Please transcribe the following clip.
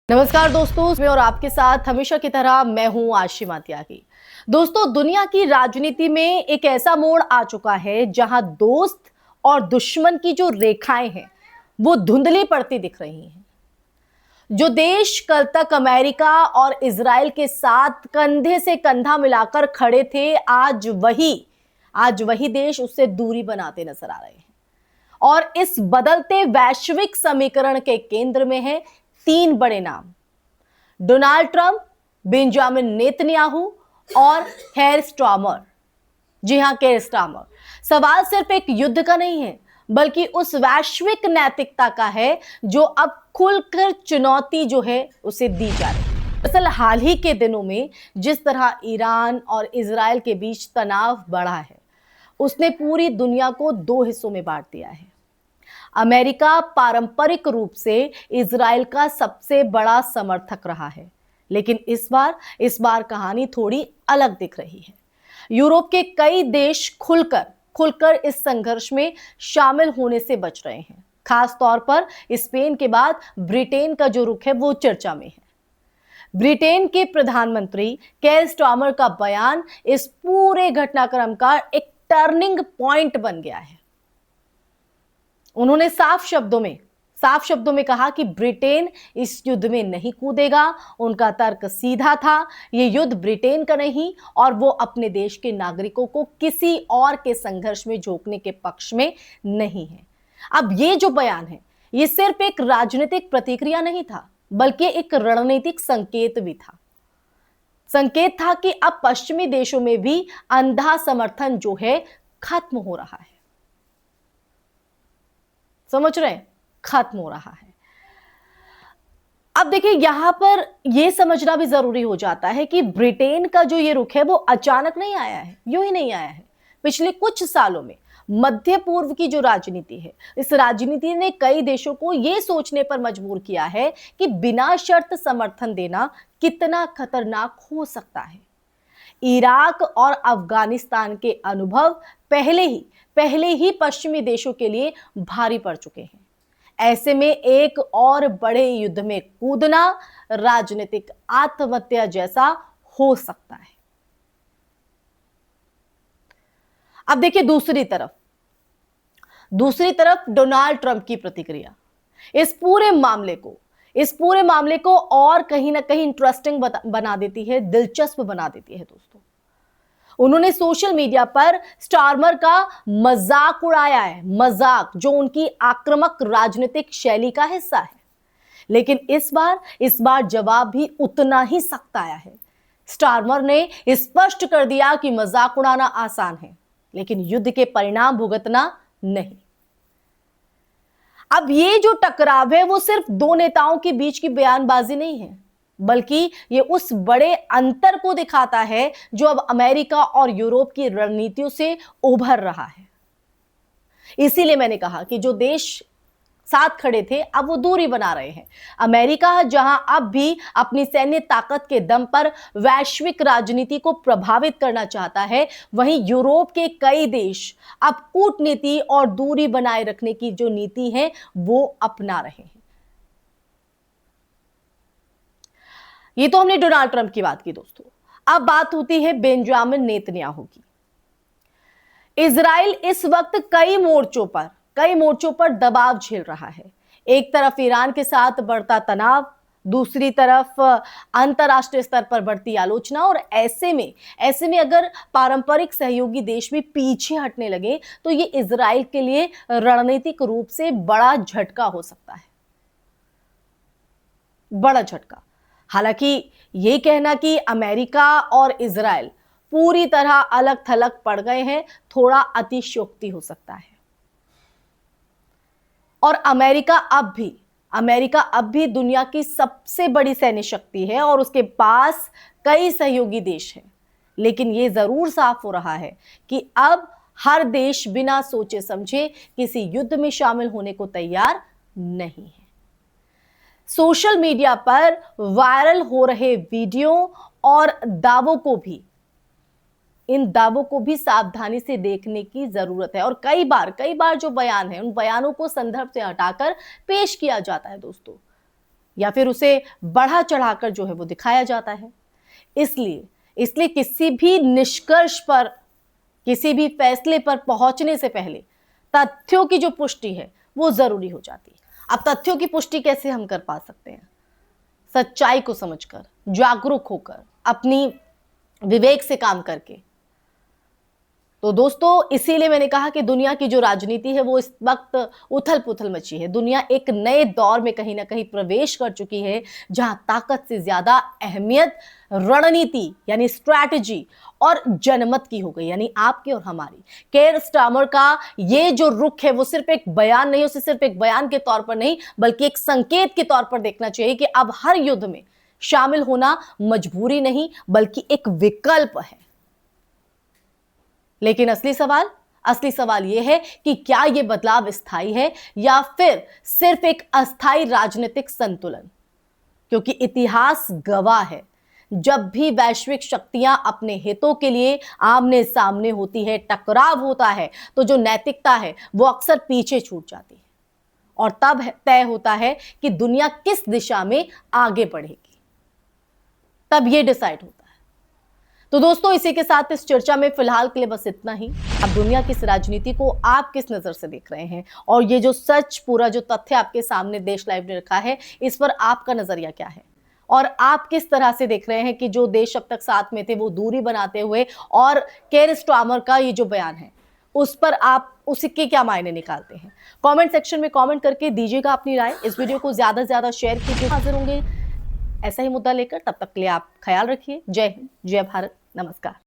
नमस्कार दोस्तों, मैं और आपके साथ हमेशा की तरह मैं हूं आशिमा त्यागी। दोस्तों, दुनिया की राजनीति में एक ऐसा मोड़ आ चुका है जहां दोस्त और दुश्मन की जो रेखाएं हैं वो धुंधली पड़ती दिख रही हैं। जो देश कल तक अमेरिका और इजराइल के साथ कंधे से कंधा मिलाकर खड़े थे, आज वही देश उससे दूरी बनाते नजर आ रहे हैं। और इस बदलते वैश्विक समीकरण के केंद्र में है तीन बड़े नाम: डोनाल्ड ट्रंप, बेंजामिन नेतन्याहू और केयर स्टार्मर। जी हां, केयर स्टार्मर। सवाल सिर्फ एक युद्ध का नहीं है, बल्कि उस वैश्विक नैतिकता का है जो अब खुलकर चुनौती जो है उसे दी जा रही है। दरअसल हाल ही के दिनों में जिस तरह ईरान और इजराइल के बीच तनाव बढ़ा है, उसने पूरी दुनिया को दो हिस्सों में बांट दिया है। अमेरिका पारंपरिक रूप से इजराइल का सबसे बड़ा समर्थक रहा है, लेकिन इस बार कहानी थोड़ी अलग दिख रही है। यूरोप के कई देश खुलकर इस संघर्ष में शामिल होने से बच रहे हैं। खास तौर पर स्पेन के बाद ब्रिटेन का जो रुख है वो चर्चा में है। ब्रिटेन के प्रधानमंत्री केयर स्टार्मर का बयान इस पूरे घटनाक्रम का एक टर्निंग पॉइंट बन गया है। उन्होंने साफ शब्दों में कहा कि ब्रिटेन इस युद्ध में नहीं कूदेगा। उनका तर्क सीधा था, यह युद्ध ब्रिटेन का नहीं और वो अपने देश के नागरिकों को किसी और के संघर्ष में झोंकने के पक्ष में नहीं है। अब ये जो बयान है, ये सिर्फ एक राजनीतिक प्रतिक्रिया नहीं था, बल्कि एक रणनीतिक संकेत भी था। संकेत था कि अब पश्चिमी देशों में भी अंधा समर्थन जो है खत्म हो रहा है। समझ रहे हैं? खत्म हो रहा है। अब देखिए, यहां पर यह समझना भी जरूरी हो जाता है कि ब्रिटेन का जो ये रुख है वो अचानक नहीं आया है, यूं ही नहीं आया है। पिछले कुछ सालों में मध्य पूर्व की जो राजनीति है, इस राजनीति ने कई देशों को यह सोचने पर मजबूर किया है कि बिना शर्त समर्थन देना कितना खतरनाक हो सकता है। इराक और अफगानिस्तान के अनुभव पहले ही पश्चिमी देशों के लिए भारी पड़ चुके हैं। ऐसे में एक और बड़े युद्ध में कूदना राजनीतिक आत्महत्या जैसा हो सकता है। अब देखिए, दूसरी तरफ डोनाल्ड ट्रंप की प्रतिक्रिया इस पूरे मामले को और कहीं ना कहीं इंटरेस्टिंग बना देती है, दिलचस्प बना देती है। दोस्तों, उन्होंने सोशल मीडिया पर स्टार्मर का मजाक उड़ाया है, मजाक जो उनकी आक्रामक राजनीतिक शैली का हिस्सा है। लेकिन इस बार जवाब भी उतना ही सख्त आया है। स्टार्मर ने स्पष्ट कर दिया कि मजाक उड़ाना आसान है, लेकिन युद्ध के परिणाम भुगतना नहीं। अब ये जो टकराव है वो सिर्फ दो नेताओं के बीच की बयानबाजी नहीं है, बल्कि ये उस बड़े अंतर को दिखाता है जो अब अमेरिका और यूरोप की रणनीतियों से उभर रहा है। इसीलिए मैंने कहा कि जो देश साथ खड़े थे अब वो दूरी बना रहे हैं। अमेरिका जहां अब भी अपनी सैन्य ताकत के दम पर वैश्विक राजनीति को प्रभावित करना चाहता है, वहीं यूरोप के कई देश अब कूटनीति और दूरी बनाए रखने की जो नीति है वो अपना रहे हैं। ये तो हमने डोनाल्ड ट्रंप की बात की। दोस्तों, अब बात होती है बेंजामिन नेतन्याहू की। इजराइल इस वक्त कई मोर्चों पर दबाव झेल रहा है। एक तरफ ईरान के साथ बढ़ता तनाव, दूसरी तरफ अंतरराष्ट्रीय स्तर पर बढ़ती आलोचना, और ऐसे में अगर पारंपरिक सहयोगी देश भी पीछे हटने लगे तो ये इजराइल के लिए रणनीतिक रूप से बड़ा झटका हो सकता है, बड़ा झटका। हालांकि यह कहना कि अमेरिका और इजराइल पूरी तरह अलग थलग पड़ गए हैं थोड़ा अतिशयोक्ति हो सकता है। और अमेरिका अब भी दुनिया की सबसे बड़ी सैन्य शक्ति है और उसके पास कई सहयोगी देश हैं। लेकिन यह जरूर साफ हो रहा है कि अब हर देश बिना सोचे समझे किसी युद्ध में शामिल होने को तैयार नहीं है। सोशल मीडिया पर वायरल हो रहे वीडियो और इन दावों को भी सावधानी से देखने की जरूरत है। और कई बार जो बयान है उन बयानों को संदर्भ से हटाकर पेश किया जाता है। दोस्तों, या फिर उसे बढ़ा चढ़ाकर जो है वो दिखाया जाता है। इसलिए इसलिए किसी भी निष्कर्ष पर, किसी भी फैसले पर पहुंचने से पहले तथ्यों की जो पुष्टि है वो जरूरी हो जाती है। अब तथ्यों की पुष्टि कैसे हम कर पा सकते हैं? सच्चाई को समझकर, जागरूक होकर, अपनी विवेक से काम करके। तो दोस्तों, इसीलिए मैंने कहा कि दुनिया की जो राजनीति है वो इस वक्त उथल पुथल मची है। दुनिया एक नए दौर में कहीं ना कहीं प्रवेश कर चुकी है, जहां ताकत से ज्यादा अहमियत रणनीति यानी स्ट्रैटेजी और जनमत की हो गई, यानी आपकी और हमारी। केयर स्टार्मर का ये जो रुख है वो सिर्फ एक बयान नहीं, उसे सिर्फ एक बयान के तौर पर नहीं बल्कि एक संकेत के तौर पर देखना चाहिए कि अब हर युद्ध में शामिल होना मजबूरी नहीं बल्कि एक विकल्प है। लेकिन असली सवाल यह है कि क्या यह बदलाव स्थायी है या फिर सिर्फ एक अस्थायी राजनीतिक संतुलन? क्योंकि इतिहास गवाह है, जब भी वैश्विक शक्तियां अपने हितों के लिए आमने सामने होती है, टकराव होता है, तो जो नैतिकता है वो अक्सर पीछे छूट जाती है और तब तय होता है कि दुनिया किस दिशा में आगे बढ़ेगी। तब यह डिसाइड होता है। तो दोस्तों, इसी के साथ इस चर्चा में फिलहाल के लिए बस इतना ही। अब दुनिया की इस राजनीति को आप किस नजर से देख रहे हैं, और ये जो सच, पूरा जो तथ्य आपके सामने देश लाइव ने रखा है, इस पर आपका नजरिया क्या है? और आप किस तरह से देख रहे हैं कि जो देश अब तक साथ में थे वो दूरी बनाते हुए, और केयर स्टार्मर का ये जो बयान है उस पर आप उसके क्या मायने निकालते हैं? कमेंट सेक्शन में कमेंट करके दीजिएगा अपनी राय। इस वीडियो को ज्यादा से ज्यादा शेयर कीजिए। हाजिर होंगे ऐसा ही मुद्दा लेकर, तब तक के लिए आप ख्याल रखिए। जय हिंद, जय भारत, नमस्कार।